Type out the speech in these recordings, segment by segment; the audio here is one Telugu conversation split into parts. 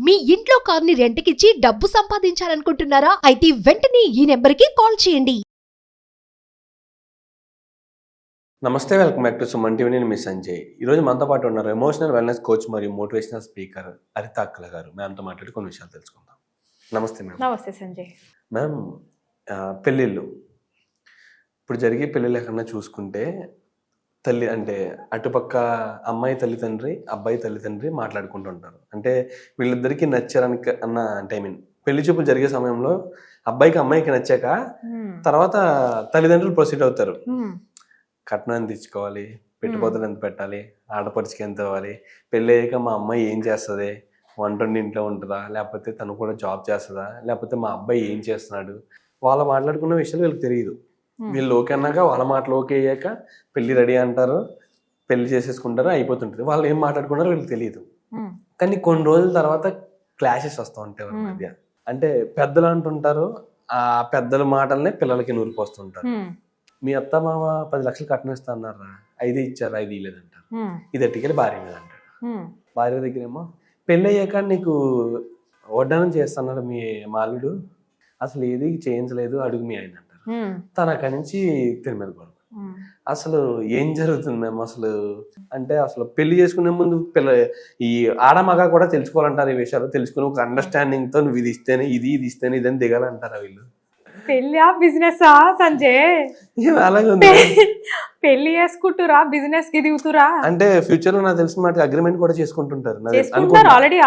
మీ ఇంట్లో కార్ని రెంట్కిచ్చి డబ్బు సంపాదించాలనుకుంటున్నారా? అయితే వెంటనే ఈ నెంబర్కి కాల్ చేయండి. నమస్తే, welcome back to Suman TV. నేను మీ సంజయ్. ఈరోజు మనతో పాటు ఉన్నారు ఎమోషనల్ వెల్నెస్ కోచ్ మరియు మోటివేషనల్ స్పీకర్ అరిత అక్కల గారు. మ్యామ్తో మాట్లాడి కొన్ని విషయాలు తెలుసుకుందాం. నమస్తే మ్యామ్. నమస్తే సంజయ్. మ్యామ్, పెళ్ళిళ్ళు ఇప్పుడు జరిగే పెళ్ళిళ్ళు ఎక్కడన్నా చూసుకుంటే తల్లి అంటే అటుపక్క అమ్మాయి తల్లిదండ్రి, అబ్బాయి తల్లిదండ్రి మాట్లాడుకుంటూ ఉంటారు. అంటే వీళ్ళిద్దరికీ నచ్చారని అన్న అంటే ఐ మీన్ పెళ్లి చూపులు జరిగే సమయంలో అబ్బాయికి అమ్మాయికి నచ్చాక తర్వాత తల్లిదండ్రులు ప్రొసీడ్ అవుతారు. కట్నం ఎంత ఇచ్చుకోవాలి, పెట్టుబడులు ఎంత పెట్టాలి, ఆడపడిచికి ఎంత ఇవ్వాలి, పెళ్ళి అయ్యాక మా అమ్మాయి ఏం చేస్తుంది, వంటండి ఇంట్లో ఉంటుందా, లేకపోతే తను కూడా జాబ్ చేస్తుందా, లేకపోతే మా అబ్బాయి ఏం చేస్తున్నాడు, వాళ్ళు మాట్లాడుకున్న విషయాలు వీళ్ళకి తెలియదు. వీళ్ళు ఓకే అన్నాక వాళ్ళ మాటలు ఓకే అయ్యాక పెళ్లి రెడీ అంటారు, పెళ్లి చేసేసుకుంటారు, అయిపోతుంటుంది. వాళ్ళు ఏం మాట్లాడుకున్నారో వీళ్ళకి తెలియదు. కానీ కొన్ని రోజుల తర్వాత క్లాషెస్ వస్తూ ఉంటాయి వాళ్ళ మధ్య. అంటే పెద్దలు అంటుంటారు, ఆ పెద్దల మాటలనే పిల్లలకి నూరిపోస్తుంటారు. మీ అత్త మామ 10 లక్షలు కట్నం ఇస్తా అన్నారా, 5 ఇచ్చారా, 5 ఇవ్వలేదంటారు. ఇది ఎట్టుకెళ్ళి భార్య మీద అంటాడు. భార్య దగ్గరేమో పెళ్ళి అయ్యాక నీకు వడ్డానం చేస్తున్నాడు మీ మాలుడు, అసలు ఏది చేయించలేదు, అడుగు మీ ఆయన అంటారు. తన అక్కడి నుంచి తిని మీద పడు. అసలు ఏం జరుగుతుంది మేము అసలు అంటే అసలు పెళ్లి చేసుకునే ముందు ఈ ఆడమగ కూడా తెలుసుకోవాలంటారు. ఈ విషయాలు తెలుసుకుని ఒక అండర్స్టాండింగ్ తో నువ్వు ఇది ఇస్తేనే ఇది ఇస్తేనే ఇదని దిగాలంటారా వీళ్ళు? పెళ్లి బిజినెస్ సంజయ్, అలాగే ఉంది. పెళ్లి చేసుకుంటురా, బిజినెస్ కి దిగుతురా అంటే ఫ్యూచర్ లో నాకు తెలిసిన మాట అగ్రిమెంట్ కూడా చేసుకుంటుంటారు. ఆల్రెడీ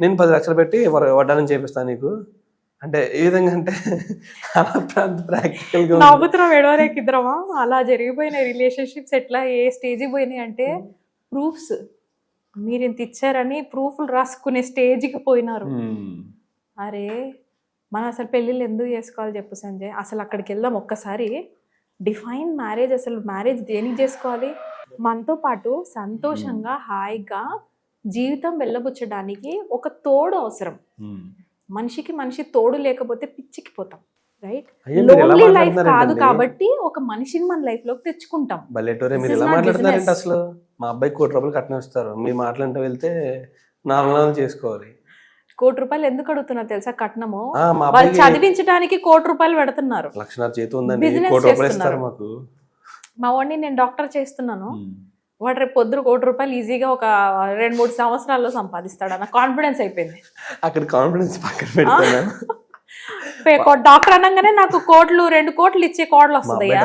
నేను 10 లక్షలు పెట్టి వడ్డానం చేపిస్తాను నీకు అంటే ఏ విధంగా అంటే ప్రాక్టికల్ గా నవ్వుతున్నాం ఎడవరేకి ఇద్దరమా. అలా జరిగిపోయినాయి రిలేషన్షిప్స్. ఎట్లా ఏ స్టేజ్కి పోయినాయి అంటే ప్రూఫ్స్, మీరు ఇంత ఇచ్చారని ప్రూఫ్లు రాసుకునే స్టేజ్కి పోయినారు. అరే మనం అసలు పెళ్ళిళ్ళు ఎందుకు చేసుకోవాలి చెప్పు సంజయ్. అసలు అక్కడికి వెళ్దాం ఒక్కసారి. Define marriage. అసలు మ్యారేజ్ దేనికి చేసుకోవాలి? మనతో పాటు సంతోషంగా హాయిగా జీవితం వెళ్ళబుచ్చడానికి ఒక తోడు అవసరం. మనిషికి మనిషి తోడు లేకపోతే పిచ్చికి పోతాం, రైట్? లోన్లీ లైఫ్ కాదు కాబట్టి ఒక మనిషిని మన లైఫ్ లోకి తెచ్చుకుంటాం. అసలు మా అబ్బాయి 1 కోటి రూపాయలు కట్నం ఇస్తారు, మీ మాటలంటే వెళ్తే 4 నెలలు చేసుకోవాలి. 1 కోటి రూపాయలు ఎందుకు అడుగుతున్నారు తెలుసా? కట్నము వాళ్ళు చదివించడానికి 1 కోటి రూపాయలు పెడుతున్నారు. మా వాడిని నేను డాక్టర్ చేస్తున్నాను, వాడు రేపు పొద్దున 1 కోటి రూపాయలు ఈజీగా ఒక 2-3 సంవత్సరాల్లో సంపాదిస్తాడు అన్న కాన్ఫిడెన్స్ అయిపోయింది. అక్కడ కాన్ఫిడెన్స్ పక్కన పెడతాను. డాక్టర్ అనగానే నాకు 1 కోట్లు 2 కోట్లు ఇచ్చే కోడలు వస్తుందయ్యా.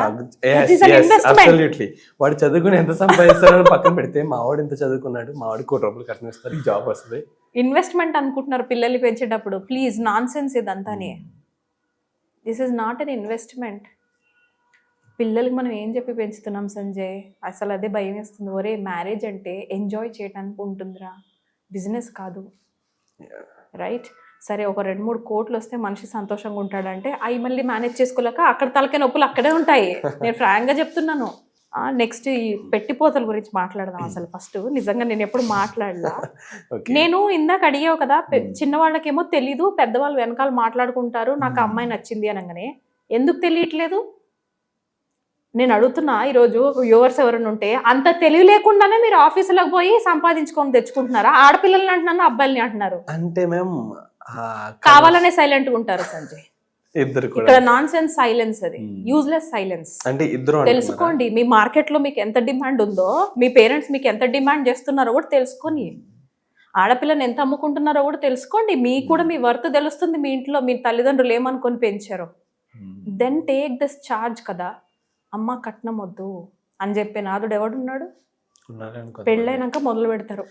వాడు చదువుకుని ఎంత సంపాదిస్తాడో పక్కన పెడితే మావాడు ఎంత చదువుకున్నాడు, మావాడు 1 కోటి రూపాయలు కట్నం ఇస్తారు, జాబ్ వస్తుంది. ఇన్వెస్ట్మెంట్ అనుకుంటున్నారు పిల్లల్ని పెంచేటప్పుడు. ప్లీజ్, నాన్ సెన్స్ ఇదంతానే. This is not an investment. పిల్లలకి మనం ఏం చెప్పి పెంచుతున్నాం సంజయ్? అసలు అదే భయం వేస్తుంది. ఒరే మ్యారేజ్ అంటే ఎంజాయ్ చేయడానికి ఉంటుందిరా, బిజినెస్ కాదు, రైట్? సరే, ఒక 2-3 కోట్లు వస్తే మనిషి సంతోషంగా ఉంటాడంటే అవి మళ్ళీ మేనేజ్ చేసుకోలేక అక్కడ తలకే నొప్పులు అక్కడే ఉంటాయి. నేను ఫ్రాంక్గా చెప్తున్నాను. నెక్స్ట్ ఈ పెట్టిపోతల గురించి మాట్లాడదాం. అసలు ఫస్ట్ నిజంగా నేను ఎప్పుడు మాట్లాడలా. నేను ఇందాక అడిగావు కదా, చిన్నవాళ్ళకేమో తెలీదు, పెద్దవాళ్ళు వెనకాల మాట్లాడుకుంటారు నాకు అమ్మాయి నచ్చింది అనగానే. ఎందుకు తెలియట్లేదు నేను అడుగుతున్నా. ఈరోజు వ్యూవర్స్ ఎవరైనా ఉంటే అంత తెలివి లేకుండానే మీరు ఆఫీసులకు పోయి సంపాదించుకొని తెచ్చుకుంటున్నారా? ఆడపిల్లల్ని అంటున్నాను, అబ్బాయిల్ని అంటున్నారు. అంటే మేము కావాలనే సైలెంట్ గా ఉంటారు సంజయ్. ఇద్దరు ఇక్కడ నాన్ సెన్స్ సైలెన్స్, అది యూజ్లెస్ సైలెన్స్. అంటే ఇద్దరు తెలుసుకోండి, మీ మార్కెట్ లో మీకు ఎంత డిమాండ్ ఉందో, మీ పేరెంట్స్ మీకు ఎంత డిమాండ్ చేస్తున్నారో కూడా తెలుసుకొని, ఆడపిల్లని ఎంత అమ్ముకుంటున్నారో కూడా తెలుసుకోండి. మీకు కూడా మీ వర్త్ తెలుస్తుంది. మీ ఇంట్లో మీ తల్లిదండ్రులు ఏమనుకొని పెంచారో. దెన్ టేక్ దిస్ చార్జ్ కదా. అమ్మ కట్నం వద్దు అని చెప్పే నాదుడు ఎవడున్నాడు? పెళ్ళైనాక మొదలు పెడతారు.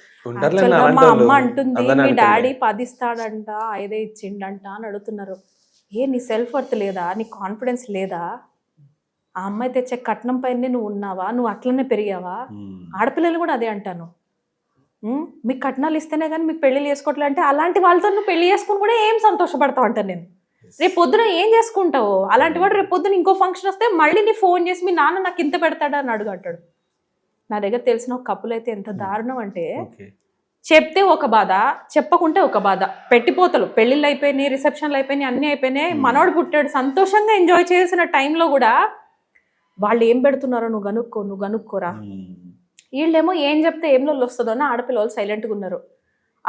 మా అమ్మ అంటుంది మీ డాడీ 10 ఇస్తాడంట, 5 ఇచ్చిండంట అని అడుగుతున్నారు. నీ సెల్ఫ్ వర్త్ లేదా? నీ కాన్ఫిడెన్స్ లేదా? ఆ అమ్మాయి తెచ్చే కట్నం పైన నువ్వు ఉన్నావా? నువ్వు అట్లనే పెరిగావా? ఆడపిల్లలు కూడా అదే అంటాను. మీకు కట్నాలు ఇస్తేనే కానీ మీకు పెళ్లి చేసుకోవట్లే అంటే అలాంటి వాళ్ళతో నువ్వు పెళ్లి చేసుకుని కూడా ఏం సంతోషపడతావు అంటాను నేను. రేపు పొద్దున ఏం చేసుకుంటావు? అలాంటి వాడు రేపు పొద్దున ఇంకో ఫంక్షన్ వస్తే మళ్ళీ నీ ఫోన్ చేసి మీ నాన్న నాకు ఇంత పెడతాడా అని అడుగుంటాడు. నా దగ్గర తెలిసిన ఒక కపుల్ అయితే ఎంత దారుణం అంటే, చెప్తే ఒక బాధ, చెప్పకుంటే ఒక బాధ. పెట్టిపోతలు, పెళ్ళిళ్ళు అయిపోయినాయి, రిసెప్షన్లు అయిపోయినాయి, అన్నీ అయిపోయినాయి. మనోడు పుట్టాడు, సంతోషంగా ఎంజాయ్ చేసిన టైంలో కూడా వాళ్ళు ఏం పెడుతున్నారో నువ్వు కనుక్కోరా. వీళ్ళేమో ఏం చెప్తే ఏం లొల్లు వస్తుందో అని ఆడపిల్లలు సైలెంట్గా ఉన్నారు.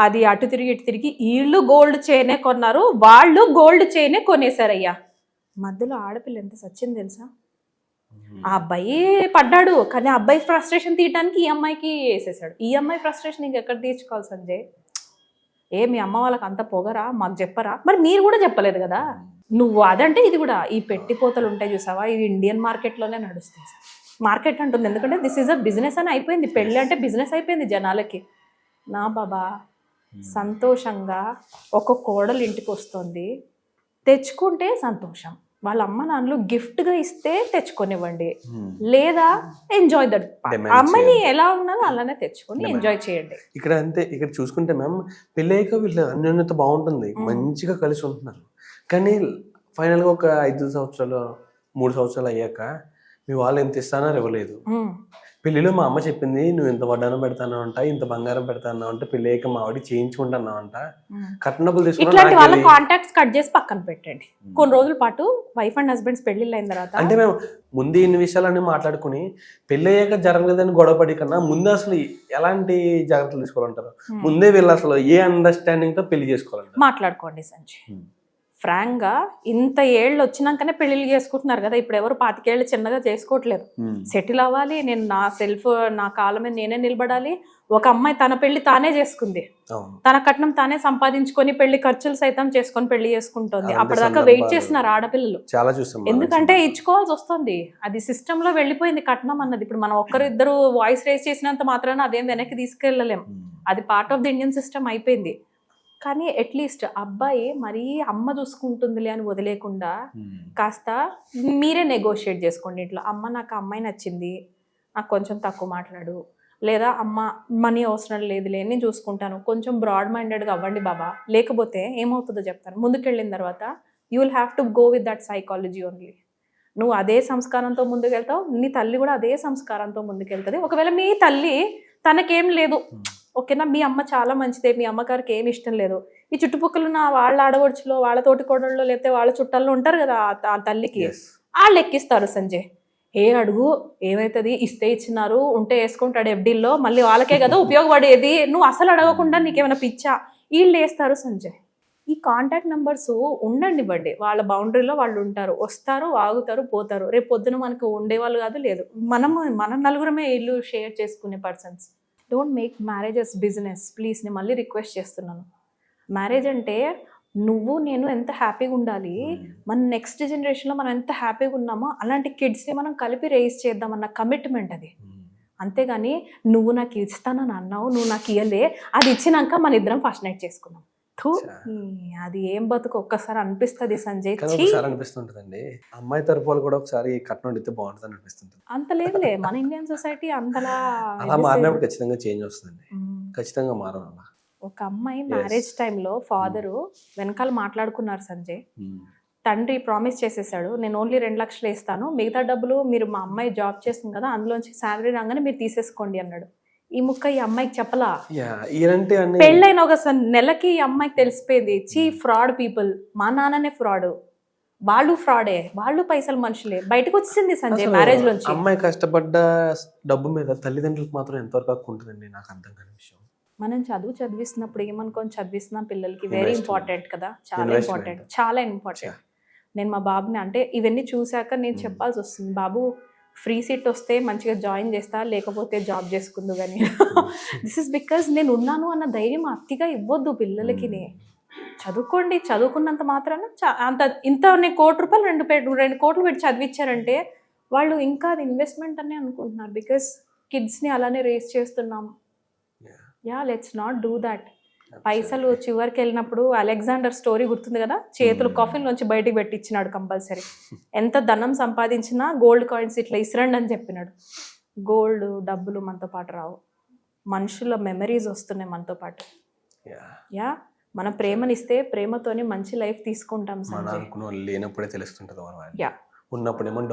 అది అటు తిరిగి ఇటు తిరిగి వీళ్ళు గోల్డ్ చైనే కొన్నారు, వాళ్ళు గోల్డ్ చైనే కొనేసారయ్యా. మధ్యలో ఆడపిల్ల ఎంత సచ్చింది తెలుసా? ఆ అబ్బాయి పడ్డాడు, కానీ ఆ అబ్బాయి ఫ్రస్ట్రేషన్ తీయడానికి ఈ అమ్మాయికి వేసేసాడు. ఈ అమ్మాయి ఫ్రస్ట్రేషన్ ఇంకెక్కడ తీర్చుకోవాలి సంజయ్? మీ అమ్మ వాళ్ళకి అంత పొగరా, మాకు చెప్పరా? మరి మీరు కూడా చెప్పలేదు కదా. నువ్వు అదంటే ఇది కూడా ఈ పెట్టిపోతలు ఉంటాయి చూసావా, ఇవి ఇండియన్ మార్కెట్లోనే నడుస్తాయి. మార్కెట్ అంటుంది ఎందుకంటే దిస్ ఈజ్ అ బిజినెస్ అని అయిపోయింది. పెళ్ళి అంటే బిజినెస్ అయిపోయింది జనాలకి. నా బాబా సంతోషంగా ఒక కోడలు ఇంటికి వస్తుంది, తెచ్చుకుంటే సంతోషం. వాళ్ళ అమ్మ నాన్నలు గిఫ్ట్గా ఇస్తే తెచ్చుకొనివ్వండి, లేదా ఎంజాయ్ దట్. అమ్మాయిని ఎలా ఉన్నదో అలానే తెచ్చుకొని ఎంజాయ్ చేయండి. ఇక్కడ అంతే. ఇక్కడ చూసుకుంటే మ్యామ్ పెళ్ళయ్యాక వీళ్ళు అన్యోన్యత బాగుంటుంది, మంచిగా కలిసి ఉంటున్నారు. కానీ ఫైనల్గా ఒక 5 సంవత్సరాలు 3 సంవత్సరాలు అయ్యాక మీ వాళ్ళు ఎంత ఇస్తానో ఇవ్వలేదు. పెళ్లిలో మా అమ్మ చెప్పింది, నువ్వు ఇంత వడ్డానం పెడతాను అంట, ఇంత బంగారం పెడతాను అంటే, పెళ్లి అయ్యాక మా ఆవిడ చేయించుకుంటున్నావు అంట, కట్నబుల్ ఇట్లాంటి వాళ్ళ కాంటాక్ట్స్ కట్ చేసి పక్కన పెట్టండి. కొన్ని రోజుల పాటు వైఫ్ అండ్ హస్బెండ్స్ పెళ్లిళ్ళు అయిన తర్వాత అంటే మేము ముందు ఇన్ని విషయాలన్నీ మాట్లాడుకుని పెళ్లి అయ్యాక జరగలేదని గొడవపడి కన్నా ముందు అసలు ఎలాంటి జాగ్రత్తలు తీసుకోవాలంటారు? ముందే వీళ్ళు అసలు ఏ అండర్స్టాండింగ్ తో పెళ్లి చేసుకోవాలంటారు? మాట్లాడుకోండి సంజయ్. ఫ్రాంక్ గా ఇంత ఏళ్ళు వచ్చినాకనే పెళ్లిళ్ళు చేసుకుంటున్నారు కదా. ఇప్పుడు ఎవరు 25 ఏళ్ళు చిన్నగా చేసుకోవట్లేదు. సెటిల్ అవ్వాలి, నేను నా కాళ్ళ మీద నేనే నిలబడాలి. ఒక అమ్మాయి తన పెళ్లి తానే చేసుకుంది, తన కట్నం తానే సంపాదించుకొని పెళ్లి ఖర్చులు సైతం చేసుకొని పెళ్లి చేసుకుంటుంది. అప్పటిదాకా వెయిట్ చేస్తున్నారు ఆడపిల్లలు. చాలా చూస్తాం. ఎందుకంటే ఇచ్చుకోవాల్సి వస్తుంది, అది సిస్టమ్ లో వెళ్ళిపోయింది కట్నం అన్నది. ఇప్పుడు మనం ఒక్కరిద్దరు వాయిస్ రేస్ చేసినంత మాత్రాన అదేం వెనక్కి తీసుకెళ్ళలేం. అది part of the Indian system అయిపోయింది. కానీ అట్లీస్ట్ అబ్బాయి మరీ అమ్మ చూసుకుంటుందిలే అని వదిలేకుండా కాస్త మీరే నెగోషియేట్ చేసుకోండి. ఇట్లా అమ్మ నాకు అమ్మాయి నచ్చింది, నాకు కొంచెం తక్కువ మాట్లాడు, లేదా అమ్మ మనీ అవసరం లేదులే నేను చూసుకుంటాను, కొంచెం బ్రాడ్ మైండెడ్గా అవ్వండి బాబా. లేకపోతే ఏమవుతుందో చెప్తాను. ముందుకెళ్ళిన తర్వాత you will have to go with that psychology only. నువ్వు అదే సంస్కారంతో ముందుకెళ్తావు, నీ తల్లి కూడా అదే సంస్కారంతో ముందుకెళ్తుంది. ఒకవేళ మీ తల్లి తనకేం లేదు, ఓకేనా, మీ అమ్మ చాలా మంచిదే, మీ అమ్మగారికి ఏమి ఇష్టం లేదు, ఈ చుట్టుపక్కల ఉన్న వాళ్ళ ఆడవడుచులో వాళ్ళ తోటి కోడళ్ళు లేకపోతే వాళ్ళ చుట్టాల్లో ఉంటారు కదా ఆ తల్లికి, వాళ్ళు ఎక్కిస్తారు సంజయ్. అడుగు ఏమవుతుంది, ఇస్తే ఇచ్చినారు, ఉంటే వేసుకుంటాడు ఎఫ్డీల్లో, మళ్ళీ వాళ్ళకే కదా ఉపయోగపడేది, నువ్వు అసలు అడగకుండా నీకేమైనా పిచ్చా, వీళ్ళు వేస్తారు సంజయ్. ఈ కాంటాక్ట్ నెంబర్స్ ఉండండివ్వండి, వాళ్ళ బౌండరీలో వాళ్ళు ఉంటారు, వస్తారు, ఆగుతారు, పోతారు. రేపు పొద్దున మనకు ఉండేవాళ్ళు కాదు, లేదు మనం నలుగురమే ఇల్లు షేర్ చేసుకునే persons. Don't make marriages business please. నేను మళ్ళీ రిక్వెస్ట్ చేస్తున్నాను. మ్యారేజ్ అంటే నువ్వు నేను ఎంత హ్యాపీగా ఉండాలి, మన నెక్స్ట్ జనరేషన్లో మనం ఎంత హ్యాపీగా ఉన్నామో అలాంటి కిడ్స్ని మనం కలిపి రేస్ చేద్దామన్న కమిట్మెంట్ అది. అంతేగాని నువ్వు నాకు ఇస్తానని అన్నావు, నువ్వు నాకు ఇయ్యలే, అది ఇచ్చినాక మన ఇద్దరం ఫస్ట్ నైట్ చేసుకున్నాం. అది ఏం బతుకు ఒక్కసారి అనిపిస్తుంది సంజయ్. అనిపిస్తుంటదండి, అమ్మాయి తరపు వాళ్ళు కూడా ఒకసారి కట్నం అడిగితే బాగుంటుంది అనిపిస్తుంది. అంత లేదులే, మన ఇండియన్ సొసైటీ అంతలా అలా మారినప్పుడు ఖచ్చితంగా చేంజ్ వస్తుంది, ఖచ్చితంగా మారాలి. ఒక అమ్మాయి మ్యారేజ్ టైంలో ఫాదరు వెనకాల మాట్లాడుకున్నారు సంజయ్. తండ్రి ప్రామిస్ చేసేసాడు, నేను ఓన్లీ 2 లక్షలు ఇస్తాను, మిగతా డబ్బులు మీరు మా అమ్మాయి జాబ్ చేస్తుంది కదా అందులోంచి శాలరీ రాగానే మీరు తీసేసుకోండి అన్నాడు. ఈ ముక్క ఈ అమ్మాయికి చెప్పలా. పెళ్ళైన ఒక నెలకి ఈ అమ్మాయికి తెలిసిపోయింది, ఫ్రాడ్ పీపుల్, మా నాన్ననే ఫ్రాడ్, వాళ్ళు ఫ్రాడే, వాళ్ళు పైసలు మనుషులే, బయటకు వచ్చింది సంజయ్ మ్యారేజ్ లోంచి. అమ్మాయి కష్టపడ్డ డబ్బు మీద తల్లిదండ్రులకు మాత్రం ఎంతవరకు హక్కు ఉంటుందండి, నాకు అర్థం కాని విషయం. మనం చదివిస్తున్నప్పుడు ఏమనుకొని చదివిస్తున్నాం పిల్లలకి, వెరీ ఇంపార్టెంట్ కదా, చాలా ఇంపార్టెంట్, చాలా ఇంపార్టెంట్. నేను మా బాబుని అంటే ఇవన్నీ చూశాక నేను చెప్పాల్సి వస్తుంది, బాబు ఫ్రీ సీట్ వస్తే మంచిగా జాయిన్ చేస్తా, లేకపోతే జాబ్ చేసుకుందు కానీ. దిస్ ఇస్ బికాజ్ నేను ఉన్నాను అన్న ధైర్యం అతిగా ఇవ్వద్దు పిల్లలకి. చదువుకోండి, చదువుకున్నంత మాత్రాన అంత ఇంత నేను ₹1 2 కోట్లు పెట్టి చదివించారంటే వాళ్ళు ఇంకా అది ఇన్వెస్ట్మెంట్ అని అనుకుంటున్నారు. బికాస్ కిడ్స్ని అలానే రేస్ చేస్తున్నాం. Let's not do that. పైసలు చివరికి వెళ్ళినప్పుడు అలెగ్జాండర్ స్టోరీ గుర్తుంది కదా, చేతులు కాఫీలోంచి బయటికి పెట్టించినాడు కంపల్సరీ. ఎంత ధనం సంపాదించినా గోల్డ్ కాయిన్స్ ఇట్లా ఇసిరండి అని చెప్పినాడు. గోల్డ్ డబ్బులు మనతో పాటు రావు, మనుషుల మెమరీస్ వస్తున్నాయి మనతో పాటు. మన ప్రేమనిస్తే ప్రేమతోనే మంచి లైఫ్ తీసుకుంటాం సంజయ్. లేనప్పుడే తెలుస్తుంటది, ఉన్నప్పుడేమో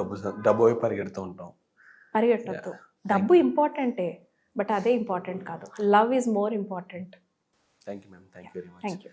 డబ్బు పరిగెట్టద్దు. డబ్బు ఇంపార్టెంటే, బట్ అదే ఇంపార్టెంట్ కాదు, love is more important. Thank you, ma'am. Thank you very much. Thank you.